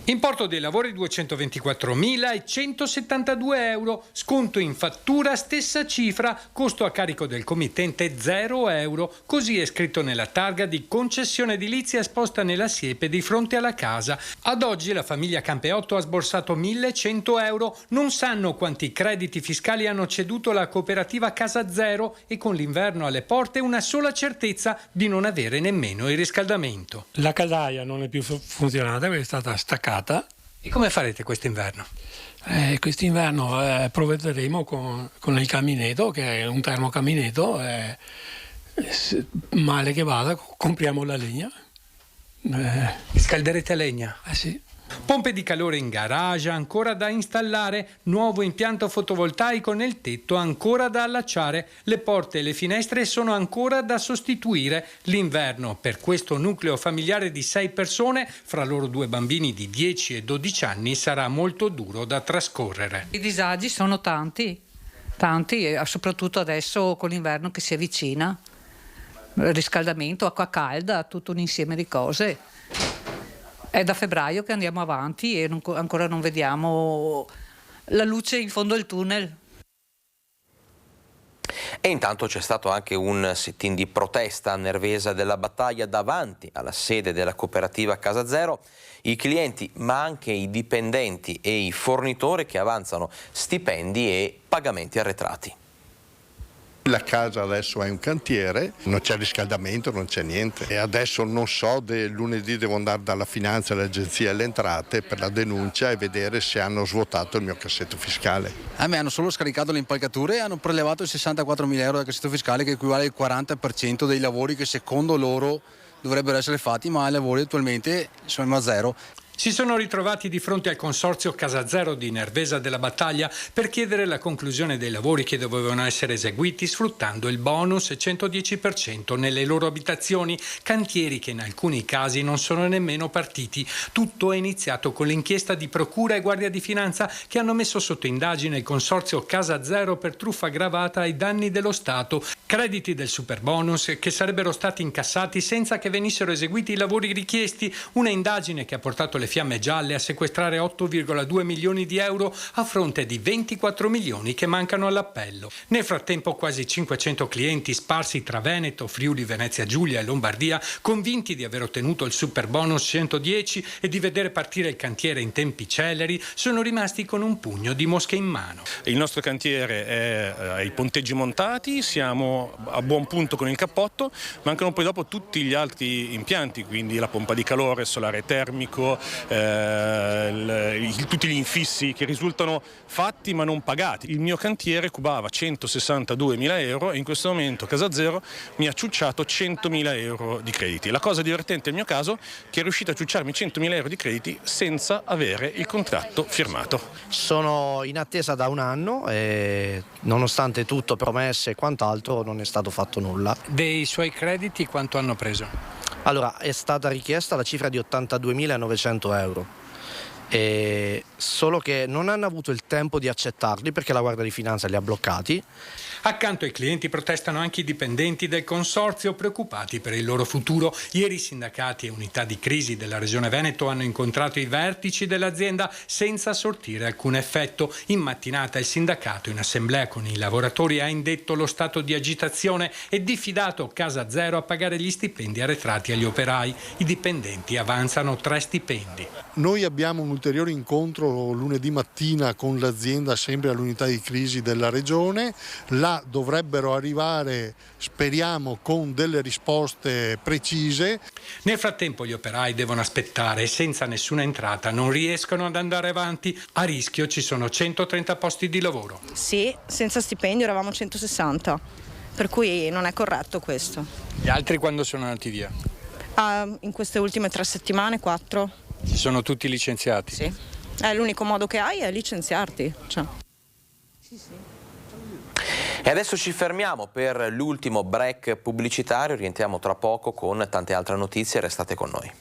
Importo dei lavori 224.172 euro, sconto in fattura stessa cifra, costo a carico del committente 0 euro, così è scritto nella targa di concessione edilizia esposta nella siepe di fronte alla casa. Ad oggi la famiglia Campeotto ha sborsato 1.100 euro, non sanno quanti crediti fiscali hanno ceduto la cooperativa Casa Zero e con l'inverno alle porte una sola certezza di non avere nemmeno il riscaldamento. La caldaia non è più funzionante perché è stata staccata. E come farete quest'inverno? Quest'inverno provvederemo con il caminetto, che è un termocaminetto, male che vada compriamo la legna. Scalderete a legna? Sì. Pompe di calore in garage ancora da installare, nuovo impianto fotovoltaico nel tetto ancora da allacciare, le porte e le finestre sono ancora da sostituire. L'inverno per questo nucleo familiare di 6 persone, fra loro 2 bambini di 10 e 12 anni, sarà molto duro da trascorrere. I disagi sono tanti, soprattutto adesso con l'inverno che si avvicina. Riscaldamento, acqua calda, tutto un insieme di cose. È da febbraio che andiamo avanti e ancora non vediamo la luce in fondo al tunnel. E intanto c'è stato anche un sit-in di protesta a Nervesa della Battaglia davanti alla sede della cooperativa Casa Zero. I clienti, ma anche i dipendenti e i fornitori che avanzano stipendi e pagamenti arretrati. La casa adesso è un cantiere, non c'è riscaldamento, non c'è niente. E adesso non so, lunedì devo andare dalla Finanza all'Agenzia delle Entrate per la denuncia e vedere se hanno svuotato il mio cassetto fiscale. A me hanno solo scaricato le impalcature e hanno prelevato 64.000 euro dal cassetto fiscale, che equivale al 40% dei lavori che secondo loro dovrebbero essere fatti, ma i lavori attualmente sono a zero. Si sono ritrovati di fronte al consorzio Casa Zero di Nervesa della Battaglia per chiedere la conclusione dei lavori che dovevano essere eseguiti sfruttando il bonus 110% nelle loro abitazioni, cantieri che in alcuni casi non sono nemmeno partiti. Tutto è iniziato con l'inchiesta di Procura e Guardia di Finanza che hanno messo sotto indagine il consorzio Casa Zero per truffa aggravata ai danni dello Stato, crediti del superbonus che sarebbero stati incassati senza che venissero eseguiti i lavori richiesti, una indagine che ha portato le Fiamme Gialle a sequestrare 8,2 milioni di euro a fronte di 24 milioni che mancano all'appello. Nel frattempo quasi 500 clienti sparsi tra Veneto, Friuli, Venezia Giulia e Lombardia, convinti di aver ottenuto il superbonus 110 e di vedere partire il cantiere in tempi celeri, sono rimasti con un pugno di mosche in mano. Il nostro cantiere è ai ponteggi montati, siamo a buon punto con il cappotto, mancano poi dopo tutti gli altri impianti, quindi la pompa di calore, solare termico, tutti gli infissi che risultano fatti ma non pagati. Il mio cantiere cubava 162.000 euro e in questo momento Casa Zero mi ha ciucciato 100.000 euro di crediti. La cosa divertente nel mio caso è che è riuscito a ciucciarmi 100.000 euro di crediti senza avere il contratto firmato. Sono in attesa da un anno e nonostante tutto, promesse e quant'altro, non è stato fatto nulla. Dei suoi crediti quanto hanno preso? Allora, è stata richiesta la cifra di 82.900 euro, solo che non hanno avuto il tempo di accettarli perché la Guardia di Finanza li ha bloccati. Accanto ai clienti protestano anche i dipendenti del consorzio preoccupati per il loro futuro. Ieri sindacati e unità di crisi della Regione Veneto hanno incontrato i vertici dell'azienda senza sortire alcun effetto. In mattinata il sindacato in assemblea con i lavoratori ha indetto lo stato di agitazione e diffidato Casa Zero a pagare gli stipendi arretrati agli operai. I dipendenti avanzano 3 stipendi. Noi abbiamo un ulteriore incontro lunedì mattina con l'azienda, sempre all'unità di crisi della Regione. Là dovrebbero arrivare, speriamo, con delle risposte precise. Nel frattempo gli operai devono aspettare e senza nessuna entrata non riescono ad andare avanti. A rischio ci sono 130 posti di lavoro. Sì, senza stipendio eravamo 160, per cui non è corretto questo. Gli altri quando sono andati via? In queste ultime 3 settimane, 4. Si sono tutti licenziati? Sì. L'unico modo che hai è licenziarti. E adesso ci fermiamo per l'ultimo break pubblicitario, rientriamo tra poco con tante altre notizie, restate con noi.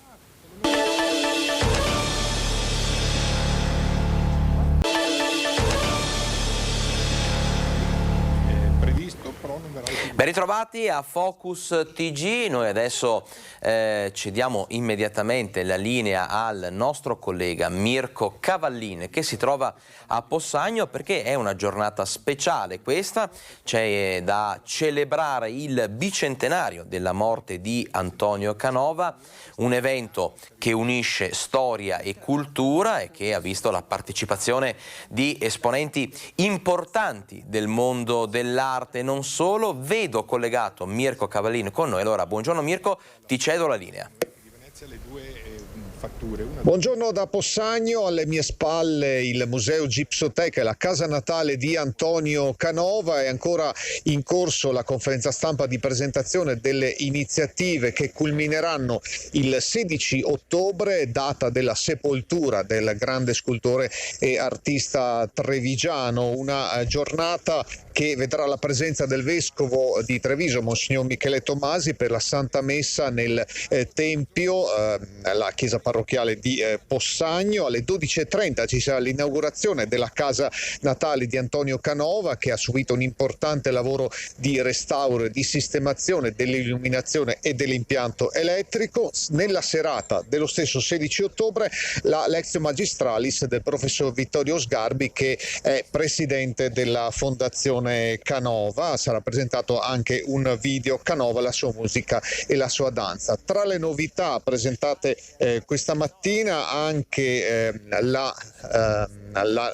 Ben ritrovati a Focus TG, noi adesso cediamo immediatamente la linea al nostro collega Mirko Cavallin che si trova a Possagno perché è una giornata speciale questa, c'è da celebrare il bicentenario della morte di Antonio Canova, un evento che unisce storia e cultura e che ha visto la partecipazione di esponenti importanti del mondo dell'arte, non solo. Vedo collegato Mirko Cavallin con noi, allora buongiorno Mirko, ti cedo la linea. Buongiorno da Possagno, alle mie spalle il Museo Gipsoteca, la casa natale di Antonio Canova. È ancora in corso la conferenza stampa di presentazione delle iniziative che culmineranno il 16 ottobre, data della sepoltura del grande scultore e artista trevigiano, una giornata che vedrà la presenza del vescovo di Treviso, Monsignor Michele Tomasi, per la Santa Messa nel Tempio, la chiesa parrocchiale di Possagno. Alle 12:30 ci sarà l'inaugurazione della casa natale di Antonio Canova, che ha subito un importante lavoro di restauro e di sistemazione dell'illuminazione e dell'impianto elettrico. Nella serata dello stesso 16 ottobre la Lectio Magistralis del professor Vittorio Sgarbi, che è presidente della Fondazione Canova. Sarà presentato anche un video Canova, la sua musica e la sua danza. Tra le novità presentate presentate questa mattina anche la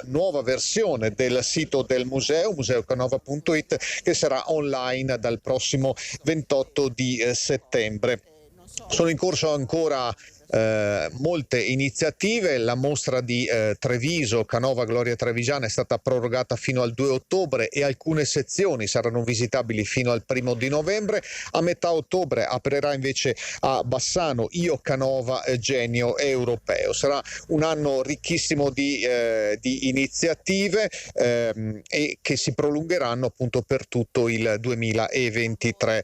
nuova versione del sito del museo, museocanova.it, che sarà online dal prossimo 28 di settembre. Sono in corso ancora molte iniziative. La mostra di Treviso, Canova Gloria Trevigiana, è stata prorogata fino al 2 ottobre e alcune sezioni saranno visitabili fino al 1 di novembre. A metà ottobre aprirà invece a Bassano Io Canova Genio Europeo. Sarà un anno ricchissimo di iniziative e che si prolungheranno appunto per tutto il 2023.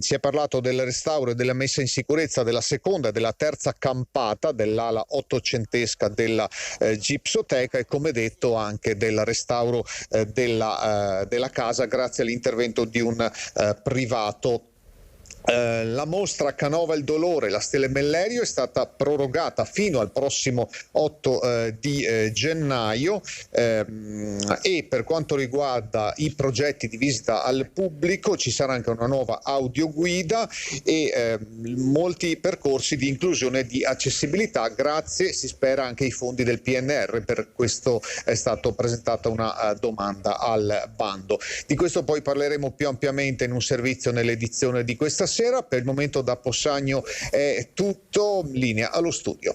Si è parlato del restauro e della messa in sicurezza della seconda e della terza campata dell'ala ottocentesca della Gipsoteca e, come detto, anche del restauro della casa grazie all'intervento di un privato. La mostra Canova il dolore, la Stele Mellerio, è stata prorogata fino al prossimo 8 di gennaio e per quanto riguarda i progetti di visita al pubblico ci sarà anche una nuova audioguida e molti percorsi di inclusione e di accessibilità, grazie, si spera, anche ai fondi del PNR. Per questo è stata presentata una domanda al bando. Di questo poi parleremo più ampiamente in un servizio nell'edizione di questa sera. Per il momento da Possagno è tutto, linea allo studio.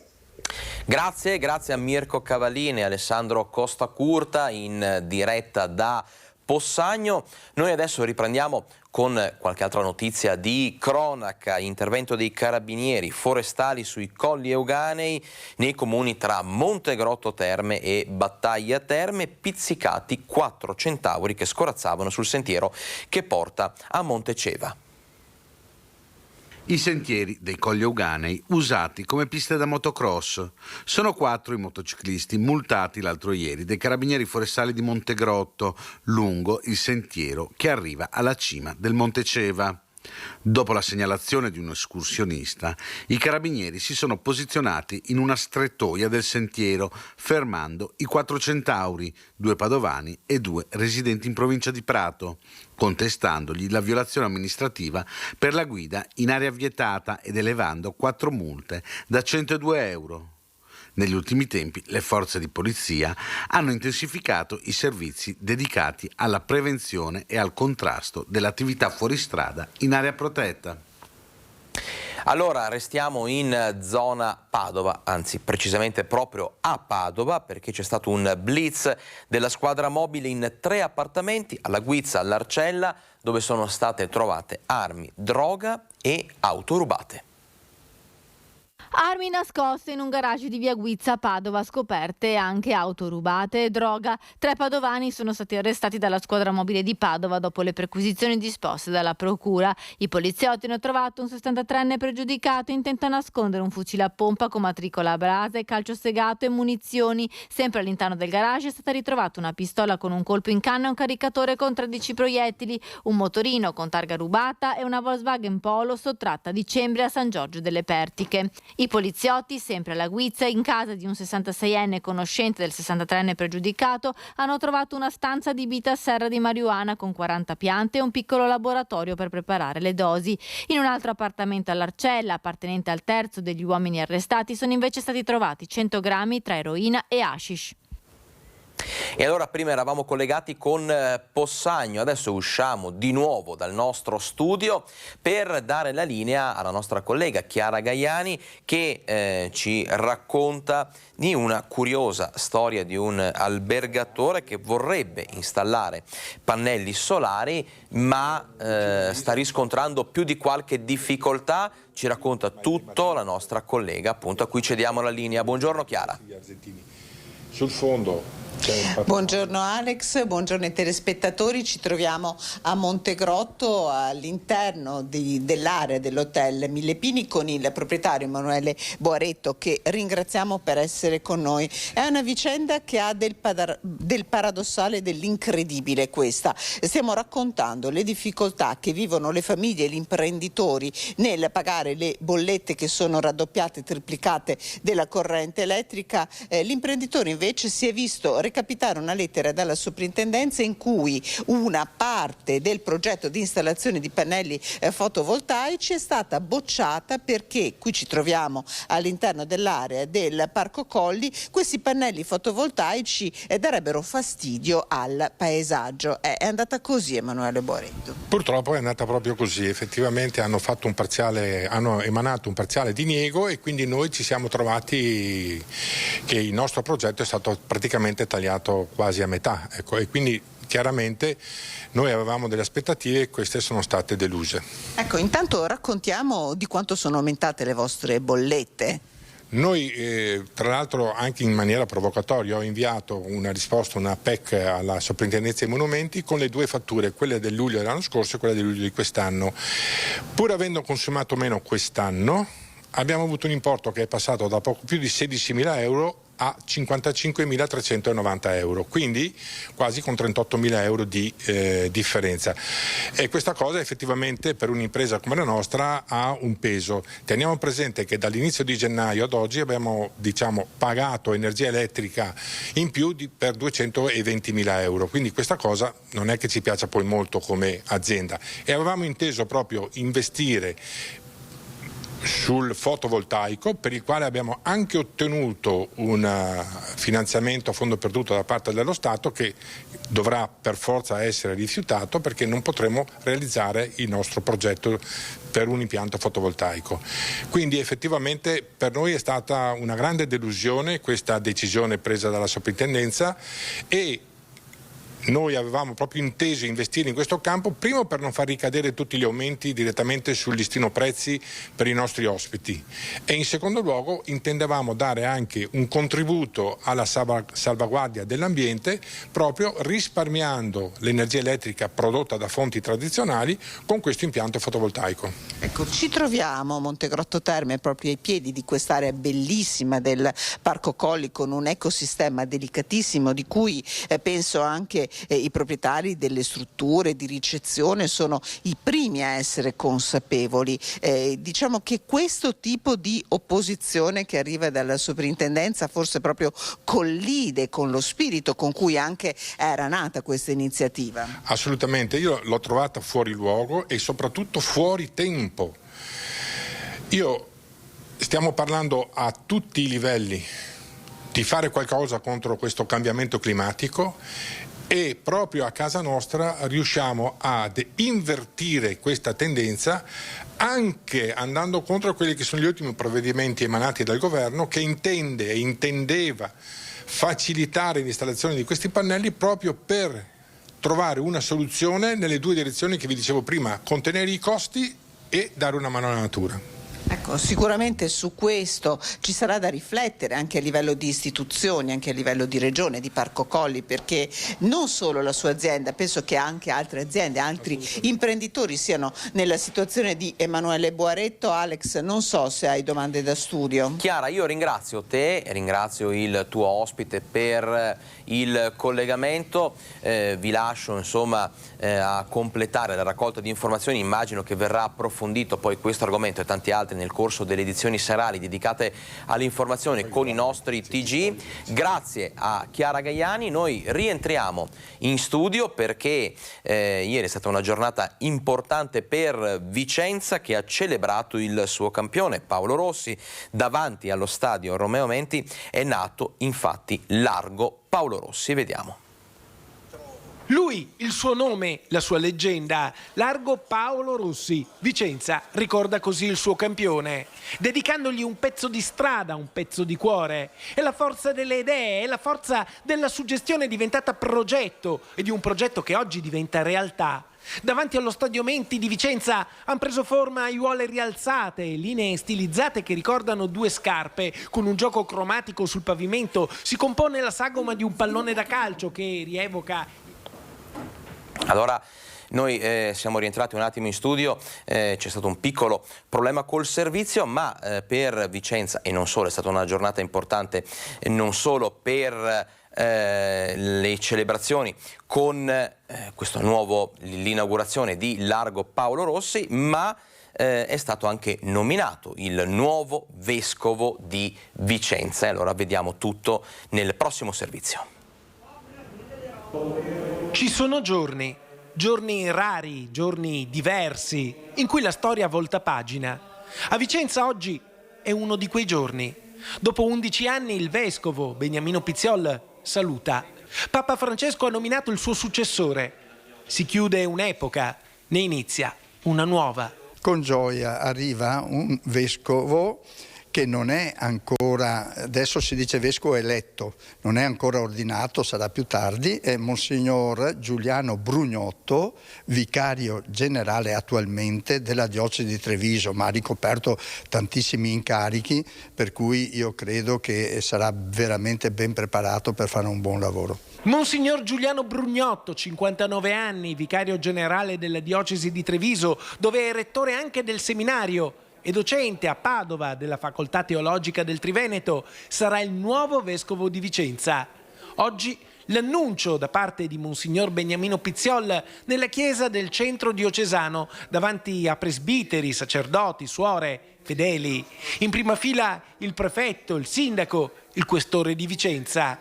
Grazie a Mirko Cavallini e Alessandro Costa Curta in diretta da Possagno. Noi adesso riprendiamo con qualche altra notizia di cronaca. Intervento dei carabinieri forestali sui Colli Euganei nei comuni tra Montegrotto Terme e Battaglia Terme, pizzicati 4 centauri che scorazzavano sul sentiero che porta a Monteceva. I sentieri dei Colli Euganei usati come piste da motocross. Sono 4 i motociclisti multati l'altro ieri dai carabinieri forestali di Montegrotto lungo il sentiero che arriva alla cima del Monte Ceva. Dopo la segnalazione di un escursionista, i carabinieri si sono posizionati in una strettoia del sentiero, fermando i 4 centauri, 2 padovani e 2 residenti in provincia di Prato, contestandogli la violazione amministrativa per la guida in area vietata ed elevando 4 multe da 102 euro. Negli ultimi tempi le forze di polizia hanno intensificato i servizi dedicati alla prevenzione e al contrasto dell'attività fuoristrada in area protetta. Allora restiamo in zona Padova, anzi precisamente proprio a Padova, perché c'è stato un blitz della squadra mobile in 3 appartamenti alla Guizza, all'Arcella, dove sono state trovate armi, droga e auto rubate. Armi nascoste in un garage di via Guizza a Padova, scoperte anche auto rubate e droga. 3 padovani sono stati arrestati dalla squadra mobile di Padova dopo le perquisizioni disposte dalla procura. I poliziotti hanno trovato un 63enne pregiudicato intento a nascondere un fucile a pompa con matricola a brasa, calcio segato e munizioni. Sempre all'interno del garage è stata ritrovata una pistola con un colpo in canna e un caricatore con 13 proiettili, un motorino con targa rubata e una Volkswagen Polo sottratta a dicembre a San Giorgio delle Pertiche. I poliziotti, sempre alla Guizza, in casa di un 66enne conoscente del 63enne pregiudicato, hanno trovato una stanza adibita a serra di marijuana con 40 piante e un piccolo laboratorio per preparare le dosi. In un altro appartamento all'Arcella, appartenente al terzo degli uomini arrestati, sono invece stati trovati 100 grammi tra eroina e hashish. E allora prima eravamo collegati con Possagno, adesso usciamo di nuovo dal nostro studio per dare la linea alla nostra collega Chiara Gaiani, che ci racconta di una curiosa storia di un albergatore che vorrebbe installare pannelli solari ma sta riscontrando più di qualche difficoltà. Ci racconta tutto la nostra collega, appunto, a cui cediamo la linea. Buongiorno Chiara. Sul fondo. Buongiorno Alex, buongiorno ai telespettatori. Ci troviamo a Montegrotto, all'interno dell'area dell'hotel Millepini, con il proprietario Emanuele Boaretto, che ringraziamo per essere con noi. È una vicenda che ha del paradossale e dell'incredibile questa. Stiamo raccontando le difficoltà che vivono le famiglie e gli imprenditori nel pagare le bollette che sono raddoppiate e triplicate della corrente elettrica. L'imprenditore invece si è visto recapitare una lettera dalla soprintendenza in cui una parte del progetto di installazione di pannelli fotovoltaici è stata bocciata perché qui ci troviamo all'interno dell'area del Parco Colli, questi pannelli fotovoltaici darebbero fastidio al paesaggio. È andata così, Emanuele Boaretto? Purtroppo è andata proprio così, effettivamente hanno emanato un parziale diniego e quindi noi ci siamo trovati che il nostro progetto è stato praticamente tagliato quasi a metà, ecco, e quindi chiaramente noi avevamo delle aspettative e queste sono state deluse. Ecco, intanto raccontiamo di quanto sono aumentate le vostre bollette. Noi tra l'altro anche in maniera provocatoria ho inviato una risposta, una PEC alla Soprintendenza dei Monumenti con le due fatture, quella del luglio dell'anno scorso e quella del luglio di quest'anno. Pur avendo consumato meno quest'anno abbiamo avuto un importo che è passato da poco più di 16.000 euro a 55.390 euro, quindi quasi con 38.000 euro di differenza. E questa cosa effettivamente per un'impresa come la nostra ha un peso. Teniamo presente che dall'inizio di gennaio ad oggi abbiamo pagato energia elettrica in più per 220.000 euro, quindi questa cosa non è che ci piaccia poi molto come azienda e avevamo inteso proprio investire sul fotovoltaico, per il quale abbiamo anche ottenuto un finanziamento a fondo perduto da parte dello Stato che dovrà per forza essere rifiutato perché non potremo realizzare il nostro progetto per un impianto fotovoltaico. Quindi effettivamente per noi è stata una grande delusione questa decisione presa dalla soprintendenza e noi avevamo proprio inteso investire in questo campo, primo per non far ricadere tutti gli aumenti direttamente sul listino prezzi per i nostri ospiti e in secondo luogo intendevamo dare anche un contributo alla salvaguardia dell'ambiente proprio risparmiando l'energia elettrica prodotta da fonti tradizionali con questo impianto fotovoltaico. Ecco, ci troviamo a Montegrotto Terme proprio ai piedi di quest'area bellissima del Parco Colli con un ecosistema delicatissimo di cui penso anche i proprietari delle strutture di ricezione sono i primi a essere consapevoli. Diciamo che questo tipo di opposizione che arriva dalla soprintendenza forse proprio collide con lo spirito con cui anche era nata questa iniziativa. Assolutamente, io l'ho trovata fuori luogo e soprattutto fuori tempo. Stiamo parlando a tutti i livelli di fare qualcosa contro questo cambiamento climatico e proprio a casa nostra riusciamo ad invertire questa tendenza anche andando contro quelli che sono gli ultimi provvedimenti emanati dal governo che intende e intendeva facilitare l'installazione di questi pannelli proprio per trovare una soluzione nelle due direzioni che vi dicevo prima, contenere i costi e dare una mano alla natura. Ecco, sicuramente su questo ci sarà da riflettere anche a livello di istituzioni, anche a livello di regione, di Parco Colli, perché non solo la sua azienda, penso che anche altre aziende, altri imprenditori siano nella situazione di Emanuele Boaretto. Alex, non so se hai domande da studio. Chiara, io ringrazio te, ringrazio il tuo ospite per il collegamento, vi lascio insomma a completare la raccolta di informazioni, immagino che verrà approfondito poi questo argomento e tanti altri nel corso delle edizioni serali dedicate all'informazione con i nostri TG. Grazie a Chiara Gaiani, noi rientriamo in studio perché ieri è stata una giornata importante per Vicenza che ha celebrato il suo campione Paolo Rossi. Davanti allo stadio Romeo Menti è nato infatti Largo Paolo Rossi, vediamo. Lui, il suo nome, la sua leggenda, Largo Paolo Rossi. Vicenza ricorda così il suo campione, dedicandogli un pezzo di strada, un pezzo di cuore. È la forza delle idee, è la forza della suggestione diventata progetto e di un progetto che oggi diventa realtà. Davanti allo stadio Menti di Vicenza hanno preso forma aiuole rialzate, linee stilizzate che ricordano due scarpe. Con un gioco cromatico sul pavimento si compone la sagoma di un pallone da calcio che rievoca. Allora, noi siamo rientrati un attimo in studio, c'è stato un piccolo problema col servizio, ma per Vicenza e non solo, è stata una giornata importante, non solo per le celebrazioni con l'inaugurazione di Largo Paolo Rossi, ma è stato anche nominato il nuovo vescovo di Vicenza. E allora vediamo tutto nel prossimo servizio. Ci sono giorni rari, giorni diversi, in cui la storia volta pagina. A Vicenza oggi è uno di quei giorni. Dopo 11 anni il vescovo Beniamino Pizziol saluta. Papa Francesco ha nominato il suo successore. Si chiude un'epoca, ne inizia una nuova. Con gioia arriva un vescovo che non è ancora, adesso si dice vescovo eletto, non è ancora ordinato, sarà più tardi, è Monsignor Giuliano Brugnotto, vicario generale attualmente della diocesi di Treviso, ma ha ricoperto tantissimi incarichi, per cui io credo che sarà veramente ben preparato per fare un buon lavoro. Monsignor Giuliano Brugnotto, 59 anni, vicario generale della diocesi di Treviso, dove è rettore anche del seminario e docente a Padova della Facoltà Teologica del Triveneto, sarà il nuovo vescovo di Vicenza. Oggi l'annuncio da parte di Monsignor Beniamino Pizziol nella chiesa del centro diocesano, davanti a presbiteri, sacerdoti, suore, fedeli. In prima fila il prefetto, il sindaco, il questore di Vicenza.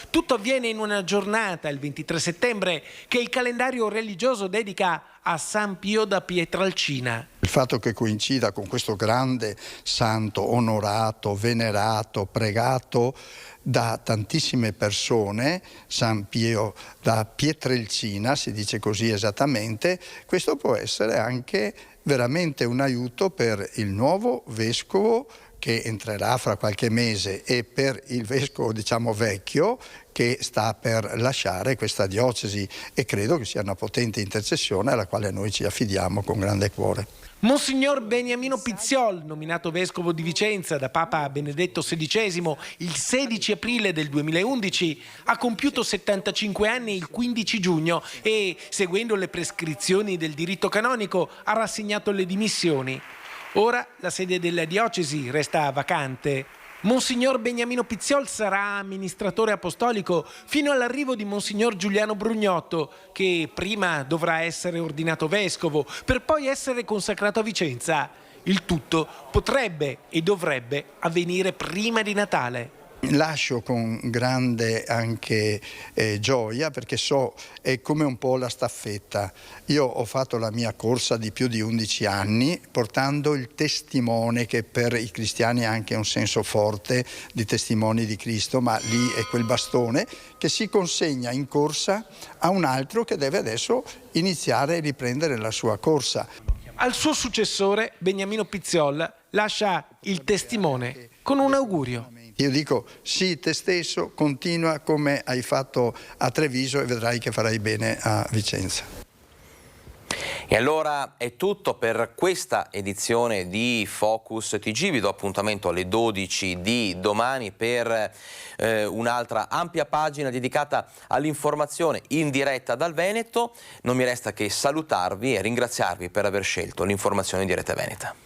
Tutto avviene in una giornata, il 23 settembre, che il calendario religioso dedica a San Pio da Pietrelcina. Il fatto che coincida con questo grande santo onorato, venerato, pregato da tantissime persone, San Pio da Pietrelcina, si dice così esattamente, questo può essere anche veramente un aiuto per il nuovo vescovo che entrerà fra qualche mese e per il vescovo, diciamo, vecchio che sta per lasciare questa diocesi, e credo che sia una potente intercessione alla quale noi ci affidiamo con grande cuore. Monsignor Beniamino Pizziol, nominato vescovo di Vicenza da Papa Benedetto XVI il 16 aprile del 2011, ha compiuto 75 anni il 15 giugno e, seguendo le prescrizioni del diritto canonico, ha rassegnato le dimissioni. Ora la sede della diocesi resta vacante. Monsignor Beniamino Pizziol sarà amministratore apostolico fino all'arrivo di Monsignor Giuliano Brugnotto, che prima dovrà essere ordinato vescovo per poi essere consacrato a Vicenza. Il tutto potrebbe e dovrebbe avvenire prima di Natale. Lascio con grande anche gioia, perché so, è come un po' la staffetta. Io ho fatto la mia corsa di più di 11 anni portando il testimone, che per i cristiani ha anche un senso forte di testimoni di Cristo, ma lì è quel bastone che si consegna in corsa a un altro che deve adesso iniziare e riprendere la sua corsa. Al suo successore, Beniamino Pizziol, lascia il testimone con un augurio. Io dico: sì, te stesso, continua come hai fatto a Treviso e vedrai che farai bene a Vicenza. E allora è tutto per questa edizione di Focus TG. Vi do appuntamento alle 12 di domani per un'altra ampia pagina dedicata all'informazione in diretta dal Veneto. Non mi resta che salutarvi e ringraziarvi per aver scelto l'informazione in diretta veneta.